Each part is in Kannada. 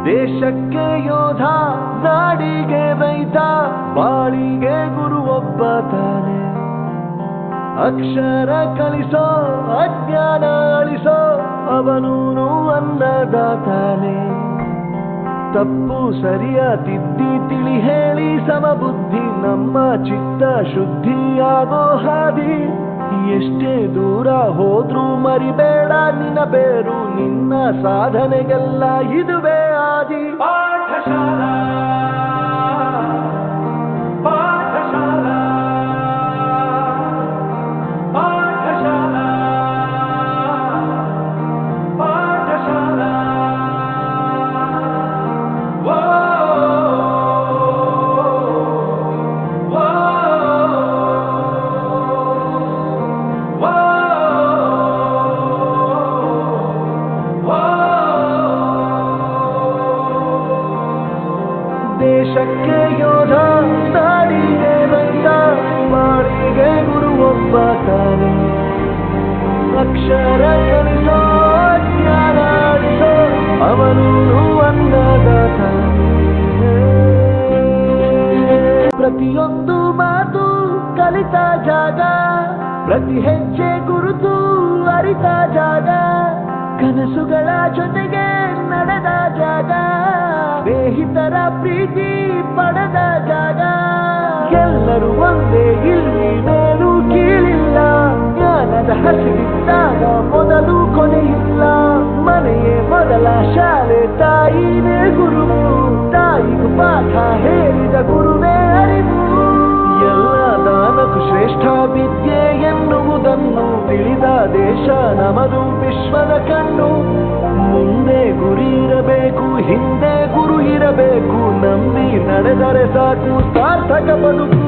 ದೇಶಕ್ಕೆ ಯೋಧ, ನಾಡಿಗೆ ರೈತ, ಬಾಳಿಗೆ ಗುರು ಒಬ್ಬ ತಾನೆ. ಅಕ್ಷರ ಕಲಿಸೋ, ಅಜ್ಞಾನ ಅಳಿಸೋ, ಅವನೂನು ಅನ್ನದಾತಾನೆ. ತಪ್ಪು ಸರಿಯ ತಿದ್ದಿ ತಿಳಿ ಹೇಳಿ ಸಮಬುದ್ಧಿ ನಮ್ಮ ಚಿತ್ತ ಶುದ್ಧಿಯಾಗೋ ಹಾದಿ. ಎಷ್ಟೇ ದೂರ ಹೋದ್ರೂ ಮರಿಬೇಡ ನಿನ್ನ ಬೇರು, ನಿನ್ನ ಸಾಧನೆಗೆಲ್ಲ ಇದುವೇ ಆದಿ. ಪಾಠಶಾಲಾ ಪಾಠಶಾಲಾ ಪಾಠಶಾಲಾ ಪಾಠಶಾಲಾ. ದೇಶಕ್ಕೆ ಯೋಧ, ನಾಡಿಗೆ ರೈತ, ಬಾಳಿಗೆ ಗುರು ಒಬ್ಬ ತಾನೆ. ಅಕ್ಷರ ಕಲಿಸೋ, ಜ್ಞಾನ ಅಳಿಸೋ, ಅವನೂನು ಅನ್ನದಾತಾನೆ. ಪ್ರತಿಯೊಂದು ಮಾತು ಕಲಿತ ಜಾಗ, ಪ್ರತಿ ಹೆಜ್ಜೆ ಗುರುತು ಅರಿತ ಜಾಗ, ಕನಸುಗಳ ಜೊತೆಗೆ ನಡೆದ ಜಾಗ, ಸ್ನೇಹಿತರ ಪ್ರೀತಿ ಪಡೆದ ಜಾಗ. ಎಲ್ಲರೂ ಒಂದೇ, ಇಲ್ಲಿ ಮೇಲೂ ಕೀಳಿಲ್ಲ. ಜ್ಞಾನದ ಹಸಿವಿದ್ದಾಗ ಮೊದಲು ಕೊನೆಯಿಲ್ಲ. ಮನೆಯೇ ಮೊದಲ ಶಾಲೆ, ತಾಯಿನೇ ಗುರುವು, ತಾಯಿಗೂ ಪಾಠ ಹೇಳಿದ ಗುರುವೇ ಅರಿವು. ಎಲ್ಲ ದಾನಕ್ಕೂ ಶ್ರೇಷ್ಠ ವಿದ್ಯೆ ಎನ್ನುವುದನ್ನು ತಿಳಿದ ದೇಶ ನಮದು, ವಿಶ್ವದ ಕಣ್ಣು. ಮುಂದೆ ಗುರಿ ಇರಬೇಕು, ಹಿಂದೆ ಗುರು ಇರಬೇಕು, ನಂಬಿ ನಡೆದರೆ ಸಾಕು ಸಾರ್ಥಕ ಬದುಕು.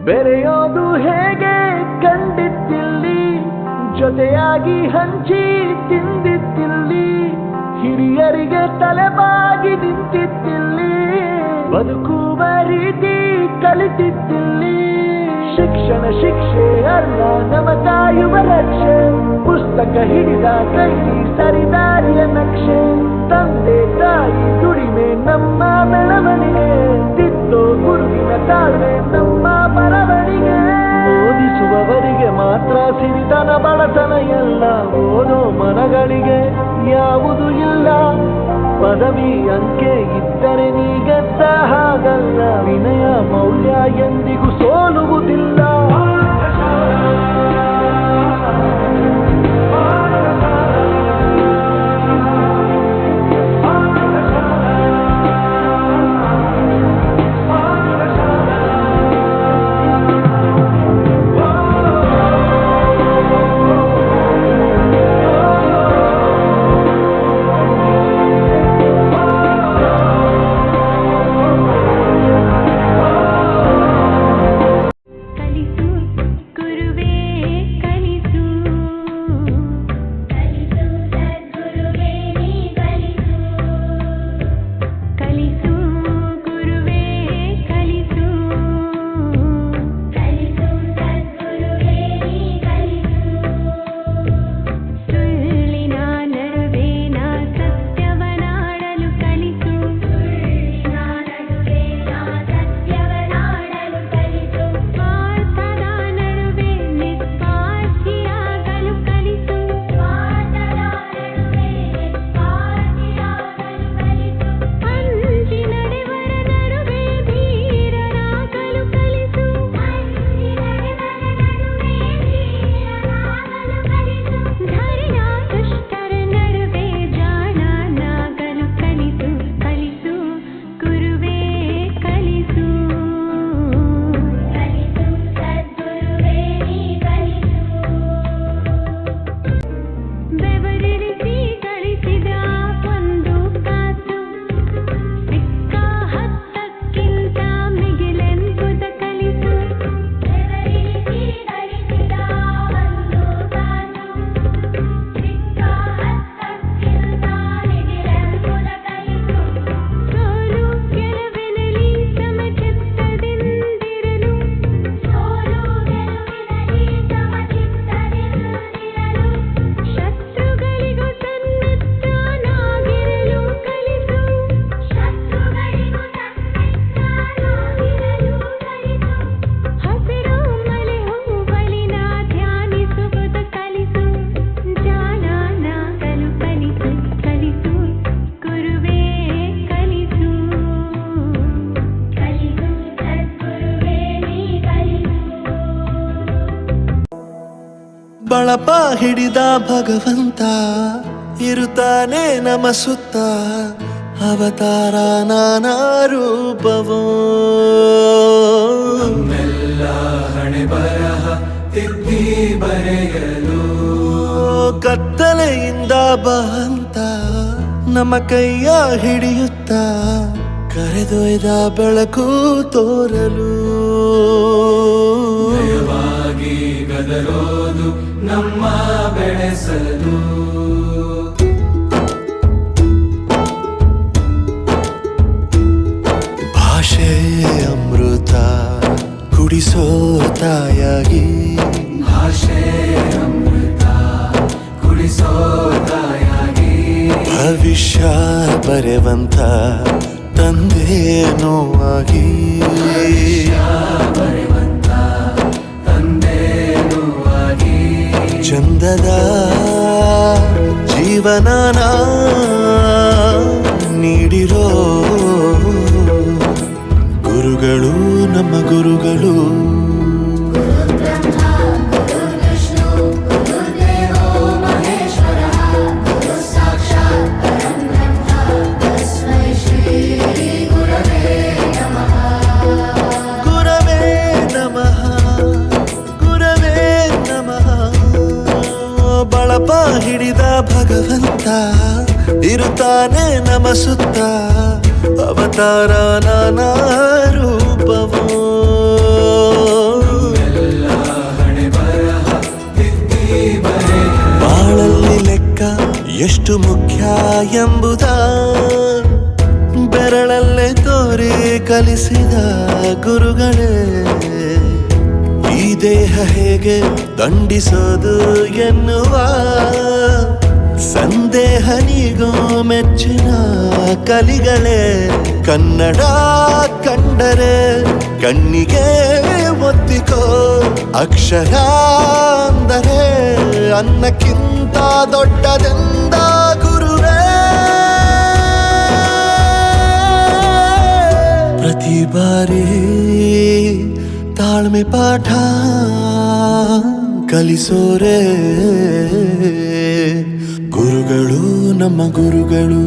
ಬೆರೆಯೋದು ಹೇಗೆ ಕಂಡಿದ್ದಿಲ್ಲಿ, ಜೊತೆಯಾಗಿ ಹಂಚಿ ತಿಂದಿದ್ದಿಲ್ಲಿ, ಹಿರಿಯರಿಗೆ ತಲೆಬಾಗಿ ನಿಂತಿದ್ದಿಲ್ಲಿ, ಬದುಕುವ ರೀತಿ ಕಲಿತಿದ್ದಿಲ್ಲಿ. ಶಿಕ್ಷಣ ಶಿಕ್ಷೆ ಅಲ್ಲ, ನಮ್ಮ ಕಾಯುವ ರಕ್ಷೆ. ಪುಸ್ತಕ ಹಿಡಿದ ಕೈ ಸರಿದಾರಿಯ ನಕ್ಷೆ. ತಂದೆ ತಾಯಿ ದುಡಿಮೆ ನಮ್ಮ ಬೆಳವಣಿಗೆ, ತಿದ್ದೋ ಗುರುವಿನ ತಾಳ್ಮೆ ನಮ್ಮ ಬರವಣಿಗೆ. ಓದಿಸುವವರಿಗೆ ಮಾತ್ರ ಸಿರಿತನ ಬಡತನ ಎಲ್ಲ, ಓದೋ ಮನಗಳಿಗೆ ಯಾವುದು ಇಲ್ಲ. ಪದವಿ ಅಂಕೆ ಇದ್ದರೆ ನೀ ಗೆದ್ದ ಹಾಗಲ್ಲ, ವಿನಯ ಮೌಲ್ಯ ಎಂದಿಗೂ ಸೋಲುವುದಿಲ್ಲ. ಕಲಿ ಬಳಪ ಹಿಡಿದ ಭಗವಂತ ಇರುತ್ತಾನೆ ನಮ ಸುತ್ತ ಅವತಾರ ನಾನಾ ರೂಪವೋ ನಮ್ಮೆಲ್ಲ ಹಣೆ ಬರಹ ತಿದ್ದಿ ಬರೆಯಲು ಕತ್ತಲೆಯಿಂದ ಬಂತ ನಮ್ಮ ಕೈಯ ಹಿಡಿಯುತ್ತ ಕರೆದೊಯ್ದ ಬೆಳಕು ತೋರಲು ನಯವಾಗಿ ಗದರೋದು ನಮ್ಮ ಬೆಳೆಸಲು ಭಾಷೆ ಅಮೃತ ಕುಡಿಸೋ ತಾಯಾಗಿ ಭಾಷೆ ಅಮೃತ ಕುಡಿಸೋ ತಾಯಾಗಿ ಭವಿಷ್ಯ ಬರೆವಂತ ತಂದೇನೋ ಆಗಿ ಬರೆವಂತ ತಂದೇನೂ ಆಗಿ ಚಂದದ ಜೀವನನ ನೀಡಿರೋ ಗುರುಗಳು ನಮ್ಮ ಗುರುಗಳು ಬಳಪ ಹಿಡಿದ ಭಗವಂತ ಇರುತ್ತಾನೆ ನಮ ಸುತ್ತ ಅವತಾರ ನಾನಾ ರೂಪವೋ ಎಲ್ಲ ಹಣೆ ಬರಹ ತಿದ್ದಿ ಬರೆಯಲು ಬಾಳಲ್ಲಿ ಲೆಕ್ಕ ಎಷ್ಟು ಮುಖ್ಯ ಎಂಬುದ ಬೆರಳಲ್ಲೇ ತೋರಿ ಕಲಿಸಿದ ಗುರುಗಳೇ ಈ ದೇಹ ಹೇಗೆ ದಂಡಿಸೋದು ಎನ್ನುವ ಸಂದೇಹ ನೀಗೋ ಮೆಚ್ಚಿನ ಕಲಿಗಳೇ ಕನ್ನಡ ಕಂಡರೆ ಕಣ್ಣಿಗೆ ಒತ್ತಿಕೋ ಅಕ್ಷರ ಅಂದರೆ ಅನ್ನಕ್ಕಿಂತ ದೊಡ್ಡದೆಂದ ಗುರುವೇ ಪ್ರತಿ ಬಾರಿ ತಾಳ್ಮೆ ಪಾಠ ಕಲಿಸೋರೆ ಗುರುಗಳು ನಮ್ಮ ಗುರುಗಳು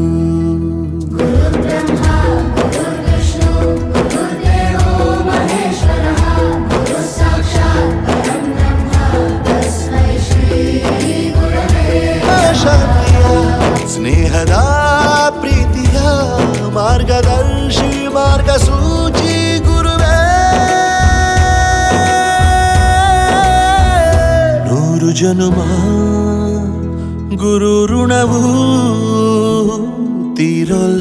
ಶಾಂತಿಯ ಸ್ನೇಹದ ಪ್ರೀತಿಯ ಮಾರ್ಗದರ್ಶಿ ಮಾರ್ಗಸೂಚಿ ಗುರುವೇ ನೂರು ಜನುಮ ಗುರು ಋಣವು ತೀರೋಲ್ಲ